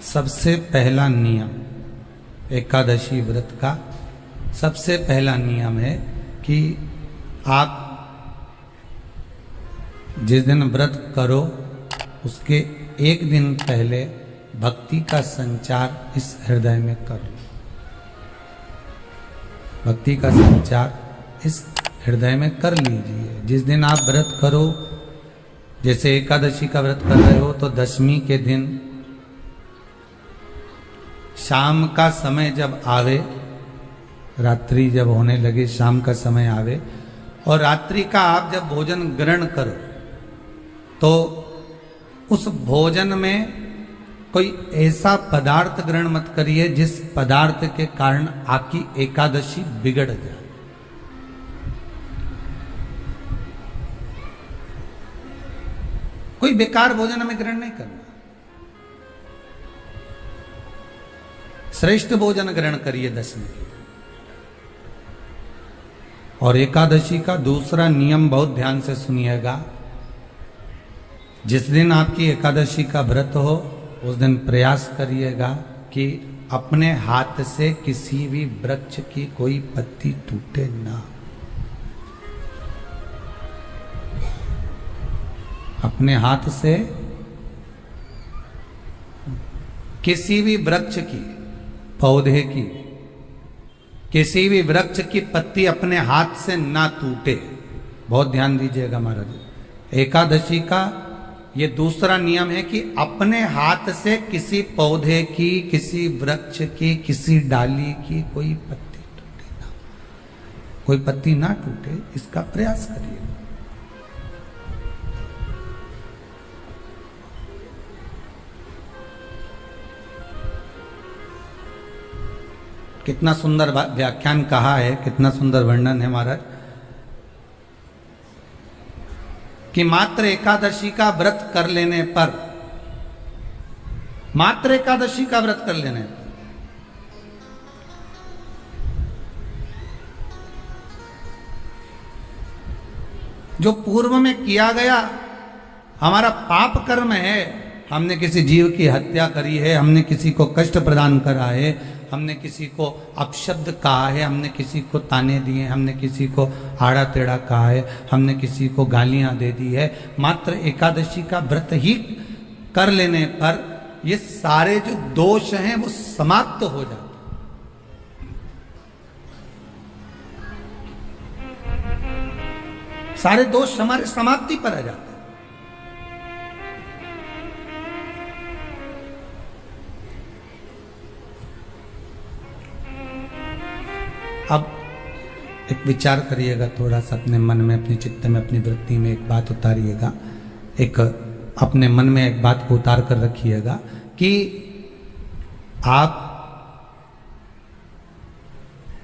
सबसे पहला नियम एकादशी व्रत का सबसे पहला नियम है कि आप जिस दिन व्रत करो उसके एक दिन पहले भक्ति का संचार इस हृदय में करो। भक्ति का संचार इस हृदय में कर लीजिए। जिस दिन आप व्रत करो, जैसे एकादशी का व्रत कर रहे हो तो दशमी के दिन शाम का समय जब आवे, रात्रि जब होने लगे, शाम का समय आवे और रात्रि का आप जब भोजन ग्रहण करो तो उस भोजन में कोई ऐसा पदार्थ ग्रहण मत करिए जिस पदार्थ के कारण आपकी एकादशी बिगड़ जाए। कोई बेकार भोजन हमें ग्रहण नहीं करना, श्रेष्ठ भोजन ग्रहण करिए दशमी के। और एकादशी का दूसरा नियम बहुत ध्यान से सुनिएगा। जिस दिन आपकी एकादशी का व्रत हो उस दिन प्रयास करिएगा कि अपने हाथ से किसी भी वृक्ष की कोई पत्ती टूटे ना। अपने हाथ से किसी भी वृक्ष की, पौधे की, किसी भी वृक्ष की पत्ती अपने हाथ से ना टूटे। बहुत ध्यान दीजिएगा महाराज। एकादशी का ये दूसरा नियम है कि अपने हाथ से किसी पौधे की, किसी वृक्ष की, किसी डाली की कोई पत्ती टूटे ना, कोई पत्ती ना टूटे, इसका प्रयास करिए। कितना सुंदर व्याख्यान कहा है, कितना सुंदर वर्णन है महाराज कि मात्र एकादशी का व्रत कर लेने पर, मात्र एकादशी का व्रत कर लेने पर जो पूर्व में किया गया हमारा पाप कर्म है, हमने किसी जीव की हत्या करी है, हमने किसी को कष्ट प्रदान करा है, हमने किसी को अपशब्द कहा है, हमने किसी को ताने दिए, हमने किसी को आड़ा टेढ़ा कहा है, हमने किसी को गालियां दे दी है, मात्र एकादशी का व्रत ही कर लेने पर ये सारे जो दोष हैं वो समाप्त हो जाते। सारे दोष हमारे समाप्ति पर आ जाते। अब एक विचार करिएगा थोड़ा सा अपने मन में, अपने चित्त में, अपनी वृत्ति में एक बात उतारिएगा। एक अपने मन में एक बात को उतार कर रखिएगा कि आप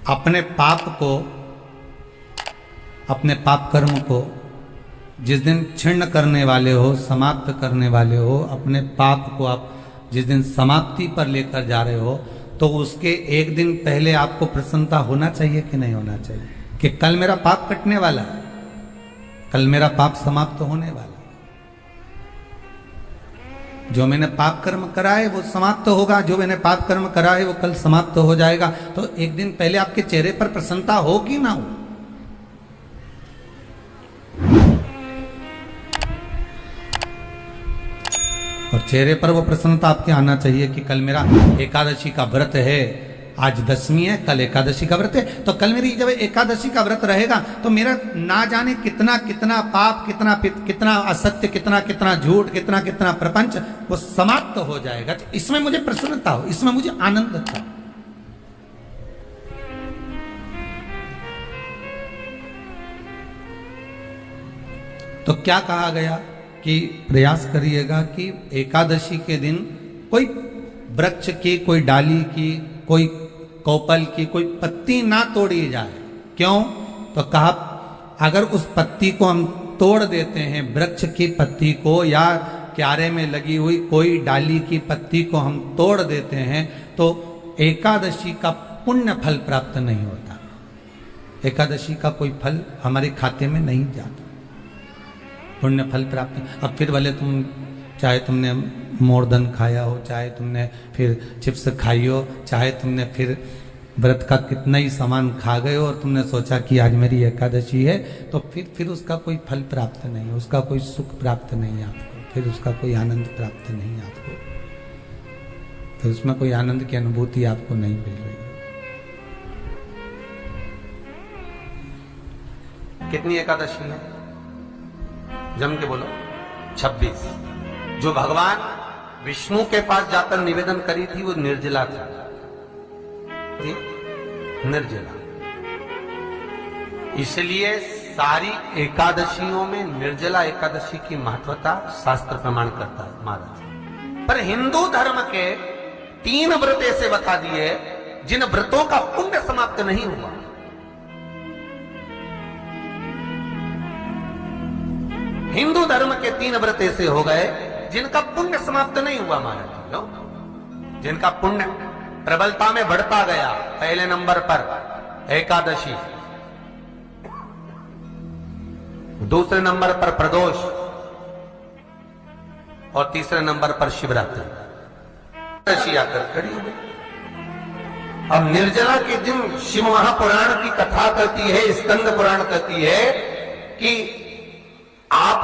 अपने पाप को, अपने पाप कर्म को जिस दिन छिन्न करने वाले हो, समाप्त करने वाले हो, अपने पाप को आप जिस दिन समाप्ति पर लेकर जा रहे हो तो उसके एक दिन पहले आपको प्रसन्नता होना चाहिए कि नहीं होना चाहिए कि कल मेरा पाप कटने वाला है, कल मेरा पाप समाप्त होने वाला है। जो मैंने पाप कर्म करा है वो समाप्त होगा, जो मैंने पाप कर्म करा है वो कल समाप्त हो जाएगा। तो एक दिन पहले आपके चेहरे पर प्रसन्नता हो कि ना हो? और चेहरे पर वो प्रसन्नता आपके आना चाहिए कि कल मेरा एकादशी का व्रत है, आज दशमी है, कल एकादशी का व्रत है, तो कल मेरी जब एकादशी का व्रत रहेगा तो मेरा ना जाने कितना कितना पाप, कितना असत्य, कितना झूठ, कितना प्रपंच वो समाप्त हो जाएगा। तो इसमें मुझे प्रसन्नता हो, इसमें मुझे आनंद था। तो क्या कहा गया कि प्रयास करिएगा कि एकादशी के दिन कोई वृक्ष की, कोई डाली की, कोई कोपल की कोई पत्ती ना तोड़ी जाए। क्यों? तो कहा अगर उस पत्ती को हम तोड़ देते हैं, वृक्ष की पत्ती को या क्यारे में लगी हुई कोई डाली की पत्ती को हम तोड़ देते हैं तो एकादशी का पुण्य फल प्राप्त नहीं होता, एकादशी का कोई फल हमारे खाते में नहीं जाता, पुण्य फल प्राप्त। अब फिर भले तुम चाहे तुमने मोरधन खाया हो, चाहे तुमने फिर चिप्स खाई हो, चाहे तुमने फिर व्रत का कितना ही सामान खा गए हो और तुमने सोचा कि आज मेरी एकादशी है, तो फिर उसका कोई फल प्राप्त नहीं है, उसका कोई सुख प्राप्त नहीं है आपको, फिर उसका कोई आनंद प्राप्त नहीं है आपको, फिर उसमें कोई आनंद की अनुभूति आपको नहीं मिल रही है। कितनी एकादशी है? जम के बोलो। 26। जो भगवान विष्णु के पास जाकर निवेदन करी थी वो निर्जला थी, निर्जला। इसलिए सारी एकादशियों में निर्जला एकादशी की महत्वता शास्त्र प्रमाण करता है महाराज। पर हिंदू धर्म के 3 व्रत ऐसे बता दिए जिन व्रतों का पुण्य समाप्त नहीं हुआ। हिंदू धर्म के 3 व्रत ऐसे हो गए जिनका पुण्य समाप्त नहीं हुआ महाराज, जिनका पुण्य प्रबलता में बढ़ता गया। पहले नंबर पर एकादशी, दूसरे नंबर पर प्रदोष और तीसरे नंबर पर शिवरात्रि। एकादशी आकर खड़ी हो गई। अब निर्जला के दिन शिव महापुराण की कथा कहती है, स्कंद पुराण कहती है कि आप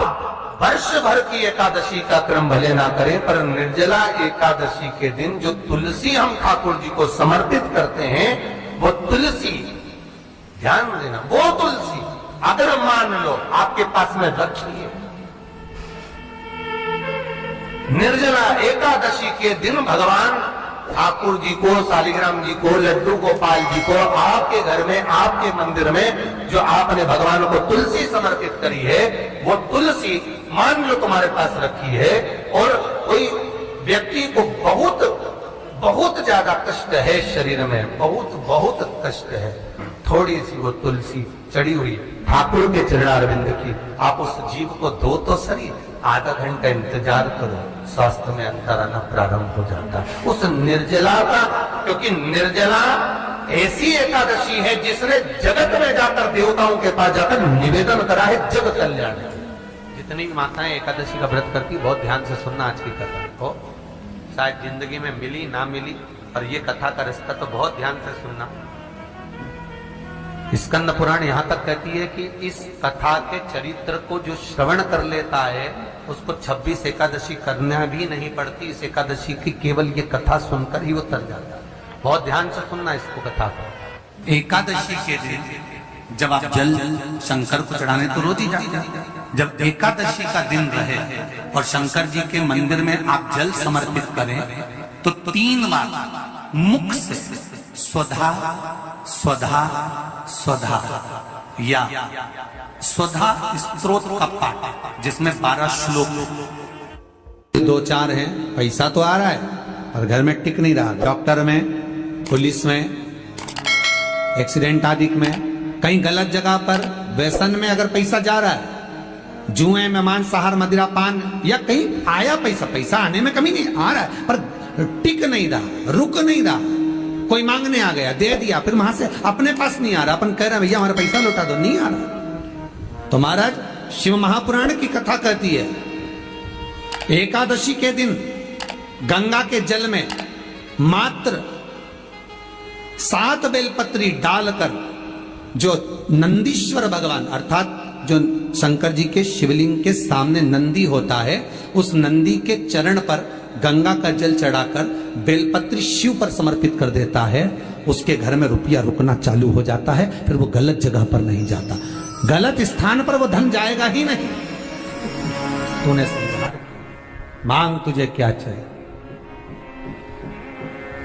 वर्ष भर की एकादशी का क्रम भले ना करें, पर निर्जला एकादशी के दिन जो तुलसी हम ठाकुर जी को समर्पित करते हैं, वो तुलसी, ध्यान देना, वो तुलसी अगर मान लो आपके पास में रखी है, निर्जला एकादशी के दिन भगवान ठाकुर जी को, शालिग्राम जी को, लड्डू गोपाल जी को आपके घर में, आपके मंदिर में जो आपने भगवान को तुलसी समर्पित करी है, वो तुलसी मान लो तुम्हारे पास रखी है और कोई व्यक्ति को बहुत बहुत ज्यादा कष्ट है, शरीर में बहुत बहुत कष्ट है, थोड़ी सी वो तुलसी चढ़ी हुई ठाकुर के चरणारविंद की, आप उस जीव को दो तो सही, आधा घंटा इंतजार करो, स्वास्थ्य में अंतर आना प्रारंभ हो जाता है उस निर्जला का। क्योंकि निर्जला ऐसी एकादशी है जिसने जगत में जाकर, देवताओं के पास जाकर निवेदन करा है जग कल्याण। जितनी माताएं एकादशी का व्रत करती, बहुत ध्यान से सुनना आज की कथा को, शायद जिंदगी में मिली ना मिली, पर ये कथा का रिश्ता तो बहुत ध्यान से सुनना। स्कंद पुराण यहां तक कहती है कि इस कथा के चरित्र को जो श्रवण कर लेता है उसको 26 एकादशी करना भी नहीं पड़ती, इस एकादशी की केवल ये कथा सुनकर ही वो तर जाता है। बहुत ध्यान से सुनना इसको, कथा को। एकादशी के दिन जब आप जल शंकर को चढ़ाने तो रोज ही जाते, जब एकादशी का दिन रहे और शंकर जी के मंदिर में आप जल समर्पित करें तो 3 बार मुख से स्वधा स्वधा स्वधा या स्वधा स्तोत्र का पाठ, जिसमें 12 श्लोक, 2-4 हैं। पैसा तो आ रहा है और घर में टिक नहीं रहा, डॉक्टर में, पुलिस में, एक्सीडेंट आदि में, कहीं गलत जगह पर, व्यसन में अगर पैसा जा रहा है, जुए में, मांसाहार, मदिरा पान, या कहीं आया पैसा आने में कमी नहीं, आ रहा है पर टिक नहीं रहा, रुक नहीं रहा। कोई मांगने आ गया, दे दिया, फिर वहां से अपने पास नहीं आ रहा, अपन कह रहे हैं भैया हमारा पैसा लौटा दो, नहीं आ रहा। तो महाराज शिव महापुराण की कथा कहती है एकादशी के दिन गंगा के जल में मात्र 7 बेलपत्री डालकर, जो नंदीश्वर भगवान अर्थात जो शंकर जी के शिवलिंग के सामने नंदी होता है, उस नंदी के चरण पर गंगा का जल चढ़ाकर बेलपत्री शिव पर समर्पित कर देता है, उसके घर में रुपया रुकना चालू हो जाता है, फिर वो गलत जगह पर नहीं जाता, गलत स्थान पर वो धन जाएगा ही नहीं। तूने समझा, मांग तुझे क्या चाहिए।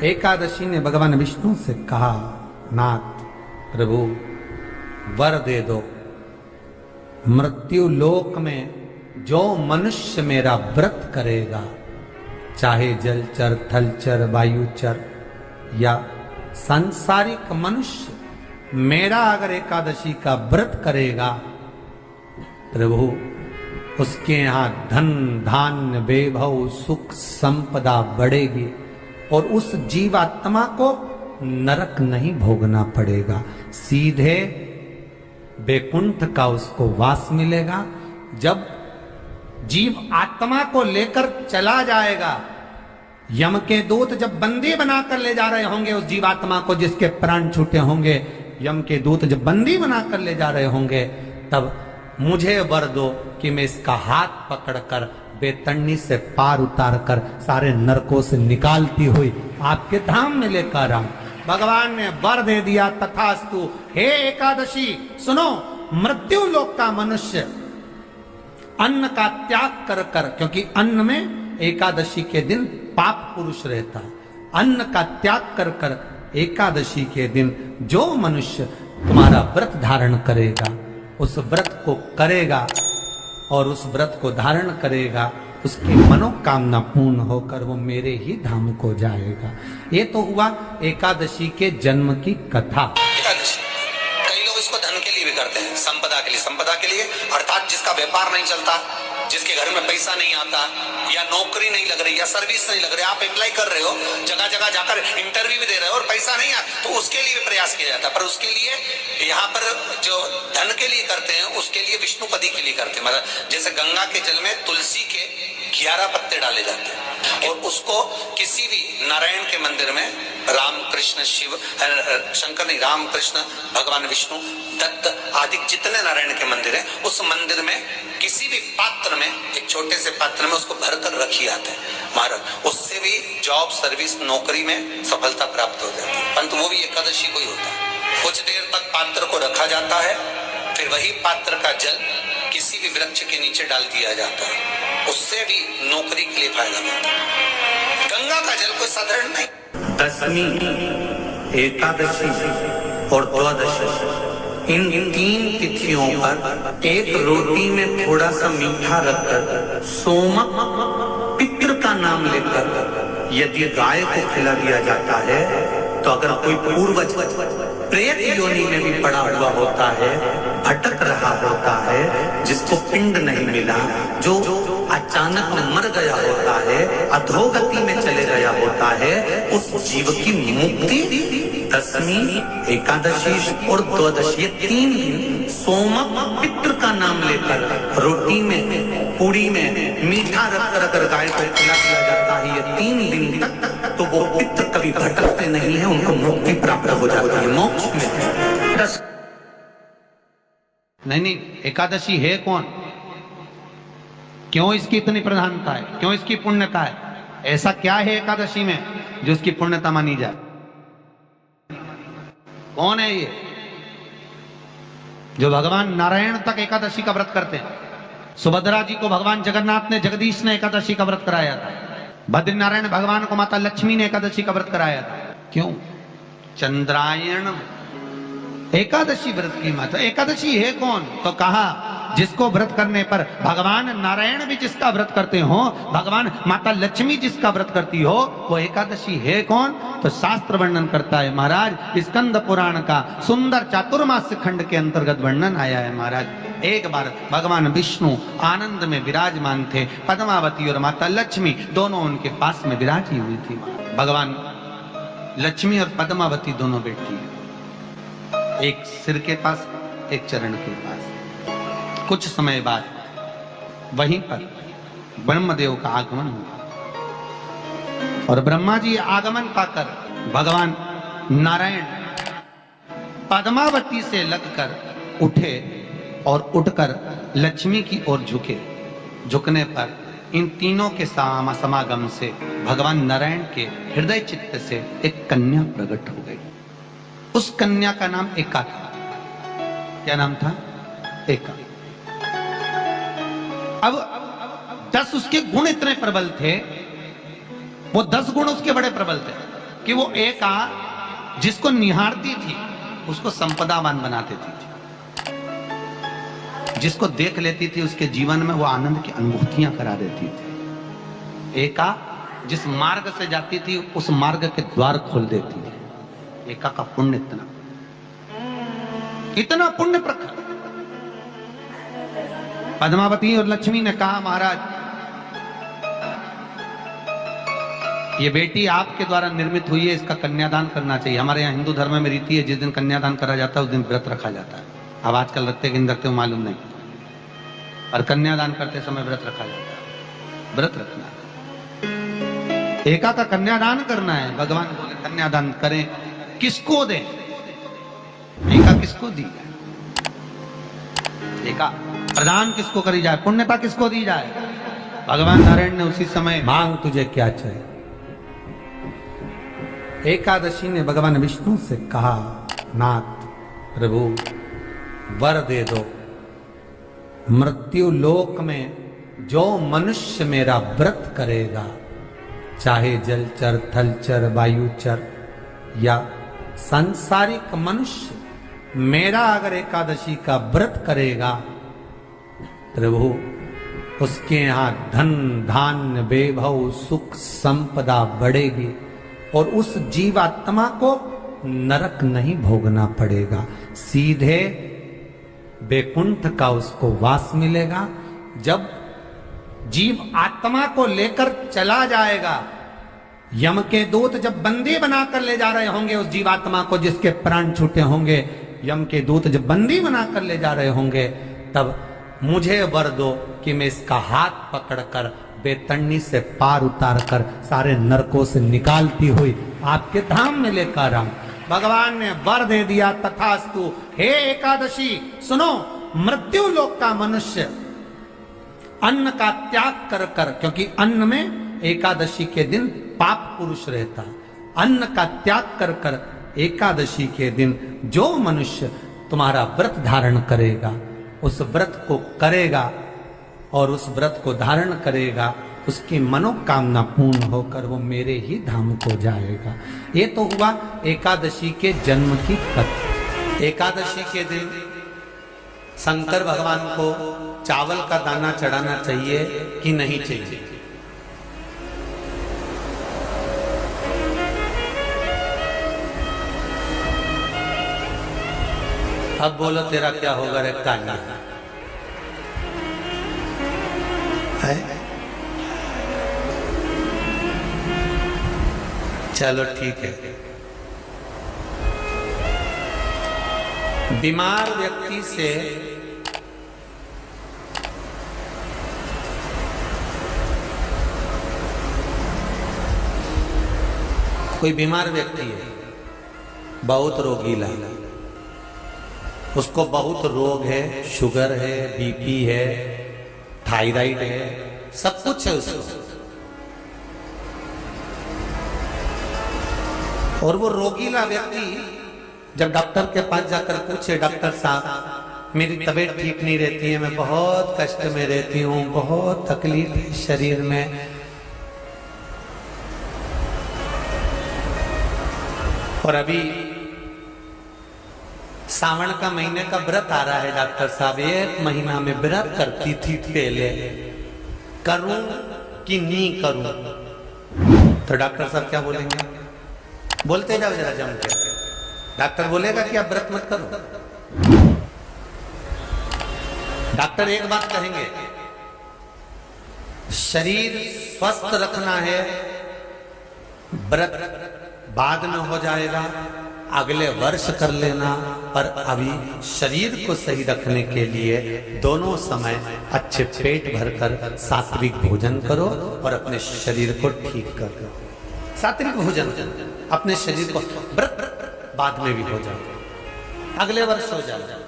एकादशी ने भगवान विष्णु से कहा, नाथ प्रभु वर दे दो, मृत्यु लोक में जो मनुष्य मेरा व्रत करेगा, चाहे जलचर, थलचर, वायुचर या सांसारिक मनुष्य, मेरा अगर एकादशी का व्रत करेगा, प्रभु उसके यहां धन धान्य वैभव सुख संपदा बढ़ेगी और उस जीवात्मा को नरक नहीं भोगना पड़ेगा, सीधे वैकुंठ का उसको वास मिलेगा। जब जीव आत्मा को लेकर चला जाएगा। यम के दूत जब बंदी बनाकर ले जा रहे होंगे उस जीवात्मा को जिसके प्राण छूटे होंगे, यम के दूत जब बंदी बनाकर ले जा रहे होंगे, तब मुझे वर दो कि मैं इसका हाथ पकड़कर बेतन्नी से पार उतार कर सारे नरकों से निकालती हुई आपके धाम में लेकर आऊं। भगवान ने वर दे दिया, तथास्तु। हे एकादशी सुनो, मृत्यु लोक का मनुष्य अन्न का त्याग कर कर, क्योंकि अन्न में एकादशी के दिन पाप पुरुष रहता है, अन्न का त्याग कर कर एकादशी के दिन जो मनुष्य तुम्हारा व्रत धारण करेगा, उस व्रत को करेगा और उस व्रत को धारण करेगा, उसकी मनोकामना पूर्ण होकर वो मेरे ही धाम को जाएगा। ये तो हुआ एकादशी के जन्म की कथा। एकादशी कई लोग इसको धन के लिए भी करते हैं, संपदा के लिए। संपदा के लिए अर्थात जिसका व्यापार नहीं चलता, जिसके घर में पैसा नहीं आता, या नौकरी नहीं लग रही, या सर्विस नहीं लग रही, आप अप्लाई कर रहे हो, जगह जगह जाकर इंटरव्यू भी दे रहे हो और पैसा नहीं आता, तो उसके लिए भी प्रयास किया जाता है। पर उसके लिए यहाँ पर जो धन के लिए करते हैं, उसके लिए विष्णुपदी के लिए करते हैं। मतलब जैसे गंगा के जल में तुलसी के 11 पत्ते डाले जाते हैं और उसको किसी भी नारायण के मंदिर में राम कृष्ण शिव शंकर नहीं, राम कृष्ण भगवान विष्णु दत्त आदि जितने नारायण के मंदिर हैं, उस मंदिर में किसी भी पात्र में, एक छोटे से पात्र में उसको भरकर रखी जाते हैं महाराज। उससे भी जॉब सर्विस नौकरी में सफलता प्राप्त हो जाती है। परंतु वो भी एकादशी को ही होता है। कुछ देर तक पात्र को रखा जाता है, फिर वही पात्र का जल किसी भी वृक्ष के नीचे डाल दिया जाता है, उससे भी नौकरी के लिए फायदा मिलता है। गंगा का जल कोई साधारण नहीं। दशमी, एकादशी और द्वादशी, इन 3 तिथियों पर एक रोटी में थोड़ा सा मीठा रखकर सोमक पितृ का नाम लेकर यदि गाय को खिला दिया जाता है, तो अगर कोई पूर्वज प्रेत योनि में भी पड़ा हुआ होता है, भटक रहा होता है, जिसको पिंड नहीं मिला, जो अचानक मर गया होता है, अधोगति में चले गया होता है, उस जीव की मुक्ति दशमी, एकादशी और द्वादशी, ये 3 दिन सोमक पितृ का नाम लेकर रोटी में, पूरी में मीठा रखकर अगर गाय को खिला दिया जाता है, ये 3 दिन तक, तो वो पितृ कभी भटकते नहीं है, उनको मुक्ति प्राप्त हो जाती है, मोक्ष में। नहीं, एकादशी है कौन, क्यों इसकी इतनी प्रधानता है, क्यों इसकी पुण्यता है, ऐसा क्या है एकादशी में जो इसकी पुण्यता मानी जाए? कौन है ये जो भगवान नारायण तक एकादशी का व्रत करते हैं? सुभद्रा जी को भगवान जगन्नाथ ने, जगदीश ने एकादशी का व्रत कराया था। बद्रीनारायण भगवान को माता लक्ष्मी ने एकादशी का व्रत कराया था। क्यों? चंद्रायण एकादशी व्रत की माता। एकादशी है कौन? तो कहा जिसको व्रत करने पर भगवान नारायण भी जिसका व्रत करते हो, भगवान माता लक्ष्मी जिसका व्रत करती हो, वो एकादशी है कौन? तो शास्त्र वर्णन करता है महाराज, स्कंद पुराण का सुंदर चातुर्मास्य खंड के अंतर्गत वर्णन आया है महाराज। एक बार भगवान विष्णु आनंद में विराजमान थे, पद्मावती और माता लक्ष्मी दोनों उनके पास में विराजी हुई थी। भगवान लक्ष्मी और पद्मावती दोनों बैठी है, एक सिर के पास, एक चरण के पास। कुछ समय बाद वहीं पर ब्रह्मदेव का आगमन हुआ और ब्रह्मा जी आगमन पाकर भगवान नारायण पद्मावती से लगकर उठे और उठकर लक्ष्मी की ओर झुके। झुकने पर इन तीनों के समागम से भगवान नारायण के हृदय चित्त से एक कन्या प्रकट हो गई। उस कन्या का नाम एका था। क्या नाम था? एका। अब 10 उसके गुण इतने प्रबल थे, वो 10 गुण उसके बड़े प्रबल थे कि वो एका जिसको निहारती थी उसको संपदावान बना देती थी, जिसको देख लेती थी उसके जीवन में वो आनंद की अनुभूतियां करा देती थी। एका जिस मार्ग से जाती थी उस मार्ग के द्वार खोल देती थी। एका का पुण्य इतना पुण्य प्रखर। पद्मावती और लक्ष्मी ने कहा महाराज, ये बेटी आपके द्वारा निर्मित हुई है, इसका कन्यादान करना चाहिए। हमारे यहाँ हिंदू धर्म में रीति है, जिस दिन कन्यादान करा जाता है उस दिन व्रत रखा जाता है। अब आजकल रखते कि नहीं रखते हो मालूम नहीं। और कन्यादान करते समय व्रत रखा जाता है। व्रत रखना है, एका का कन्यादान करना है। भगवान बोले कन्यादान करें, किसको दें? एका किसको दी जाए? एका प्रदान किसको करी जाए? पुण्यता किसको दी जाए? भगवान नारायण ने उसी समय मांग तुझे क्या चाहिए। एकादशी ने भगवान विष्णु से कहा, नाथ प्रभु वर दे दो, मृत्यु लोक में जो मनुष्य मेरा व्रत करेगा, चाहे जलचर, थलचर, वायुचर या सांसारिक मनुष्य, मेरा अगर एकादशी का व्रत करेगा, प्रभु उसके यहां धन धान्य वैभव सुख संपदा बढ़ेगी और उस जीवात्मा को नरक नहीं भोगना पड़ेगा, सीधे वैकुंठ का उसको वास मिलेगा। जब जीव आत्मा को लेकर चला जाएगा, यम के दूत जब बंदी बनाकर ले जा रहे होंगे उस जीवात्मा को, जिसके प्राण छूटे होंगे, यम के दूत जब बंदी बनाकर ले जा रहे होंगे, तब मुझे वर दो कि मैं इसका हाथ पकड़कर बेतरनी से पार उतार कर सारे नरकों से निकालती हुई आपके धाम में लेकर आऊं। भगवान ने वर दे दिया, तथास्तु। हे एकादशी सुनो, मृत्यु लोक का मनुष्य अन्न का त्याग कर कर, क्योंकि अन्न में एकादशी के दिन पाप पुरुष रहता, अन्न का त्याग कर कर एकादशी के दिन जो मनुष्य तुम्हारा व्रत धारण करेगा, उस व्रत को करेगा और उस व्रत को धारण करेगा, उसकी मनोकामना पूर्ण होकर वो मेरे ही धाम को जाएगा। ये तो हुआ एकादशी के जन्म की कथा। एकादशी के दिन शंकर भगवान को चावल का दाना चढ़ाना चाहिए कि नहीं चाहिए? अब बोलो तेरा क्या होगा रे कान्हा? है? चलो ठीक है। बीमार व्यक्ति से कोई बीमार व्यक्ति है, बहुत रोगीला, उसको बहुत रोग है, शुगर है, बीपी है, थायराइड है, सब कुछ है उसको, और वो रोगीला व्यक्ति जब डॉक्टर के पास जाकर पूछे, डॉक्टर साहब मेरी तबीयत ठीक नहीं रहती है, मैं बहुत कष्ट में रहती हूँ, बहुत तकलीफ है शरीर में, और अभी सावन का महीने का व्रत आ रहा है डॉक्टर साहब, 1 महीना में व्रत करती थी पहले, करूं कि नहीं करूं? तो डॉक्टर साहब क्या बोलेंगे? बोलते जाओ जरा जम के। डॉक्टर बोलेगा कि आप व्रत मत करो। डॉक्टर एक बात कहेंगे, शरीर स्वस्थ रखना है, व्रत बाद में हो जाएगा, अगले वर्ष कर लेना, पर अभी शरीर को सही रखने के लिए दोनों समय अच्छे पेट भरकर सात्विक भोजन करो और अपने शरीर को ठीक करो। सात्विक भोजन अपने शरीर को, व्रत बाद में भी हो जाए, अगले वर्ष हो जाए।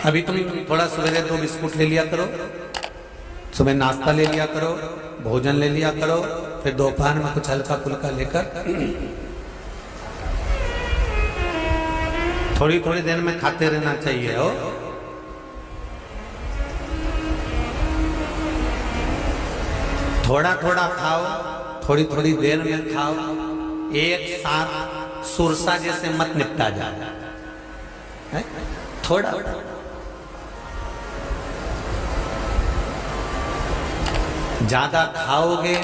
अभी तुम थोड़ा सवेरे 2 बिस्कुट ले लिया करो, सुबह नाश्ता ले लिया करो, भोजन ले लिया करो, फिर दोपहर में कुछ हल्का फुल्का लेकर थोड़ी थोड़ी देर में खाते रहना चाहिए हो। थोड़ा थोड़ा खाओ, थोड़ी थोड़ी देर में खाओ, एक साथ सुरसा जैसे मत निपटा जाए, थोड़ा ज्यादा खाओगे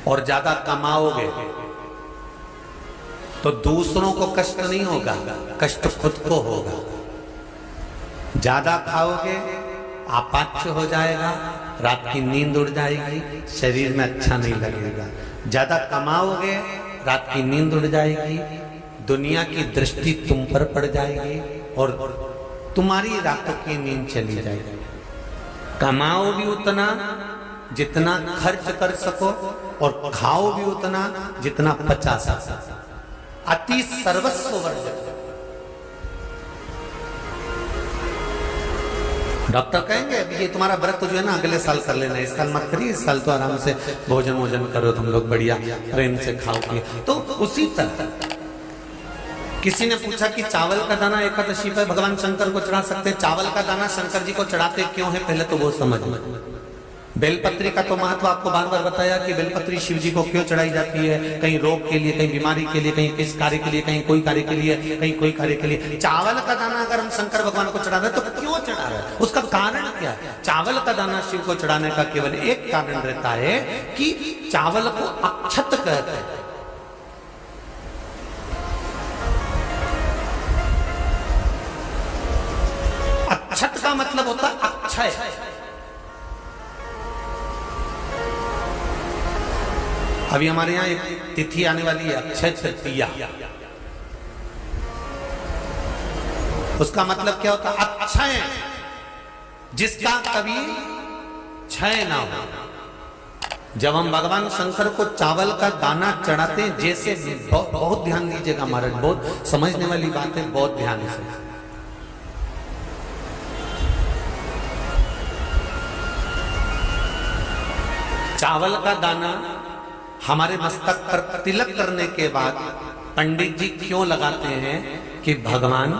और ज्यादा कमाओगे तो दूसरों को कष्ट नहीं होगा, कष्ट खुद को होगा। ज्यादा खाओगे आपाच्य हो जाएगा, रात की नींद उड़ जाएगी, शरीर में अच्छा नहीं लगेगा। ज्यादा कमाओगे, रात की नींद उड़ जाएगी, दुनिया की दृष्टि तुम पर पड़ जाएगी और तुम्हारी रातों की नींद चली जाएगी। कमाओ भी उतना जितना खर्च कर सको और खाओ भी उतना जितना पचा सको। अति सर्वस्व वर्जित। डॉक्टर कहेंगे अभी ये तुम्हारा व्रत जो है ना अगले साल कर लेना, इस साल मत करिए, इस साल तो आराम से भोजन वोजन करो तुम लोग, बढ़िया प्रेम से खाओ पिए। तो उसी तरह किसी ने पूछा कि चावल का दाना एकादशी पर भगवान शंकर को चढ़ा सकते हैं? चावल का दाना शंकर जी को चढ़ाते क्यों है, पहले तो वो समझ लो। बेलपत्री का तो महत्व आपको बार बार बताया कि बेलपत्री शिव जी को क्यों चढ़ाई जाती है, कहीं रोग के लिए, कहीं बीमारी के लिए, कहीं किस कार्य के लिए, कहीं कोई कार्य के लिए, कहीं कोई कार्य के लिए। चावल का दाना अगर हम शंकर भगवान को चढ़ा रहे तो क्यों चढ़ा रहे हैं, उसका कारण क्या है? चावल का दाना शिव को चढ़ाने का केवल एक कारण रहता है कि चावल को अक्षत कहते हैं। अक्षत का मतलब होता है अक्षय। अभी हमारे यहां एक तिथि आने वाली है, अक्षय तृतीया। उसका मतलब क्या होता है? अक्षय, जिसका कभी क्षय ना हो। जब हम भगवान शंकर को चावल का दाना चढ़ाते हैं, जैसे बहुत ध्यान दीजिएगा महाराज, बहुत समझने वाली बात है, बहुत ध्यान से। चावल का दाना हमारे मस्तक पर तिलक करने के बाद पंडित जी क्यों लगाते हैं कि भगवान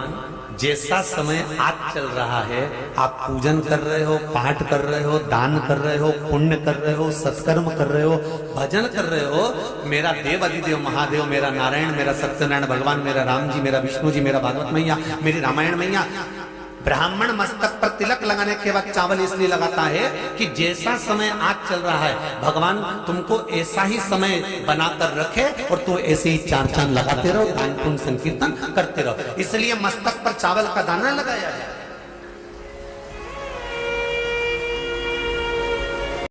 जैसा समय आज चल रहा है, आप पूजन कर रहे हो, पाठ कर रहे हो, दान कर रहे हो, पुण्य कर रहे हो, सत्कर्म कर रहे हो, भजन कर रहे हो, मेरा देव अधिदेव महादेव, मेरा नारायण, मेरा सत्यनारायण भगवान, मेरा राम जी, मेरा विष्णु जी, मेरा भागवत मैया, मेरी रामायण मैया, ब्राह्मण मस्तक पर तिलक लगाने के बाद चावल इसलिए लगाता है कि जैसा समय आज चल रहा है, भगवान तुमको ऐसा ही समय बनाकर रखे और तुम ऐसे ही चार चांद लगाते रहो, दान पुण्य संकीर्तन करते रहो। इसलिए मस्तक पर चावल का दाना लगाया है।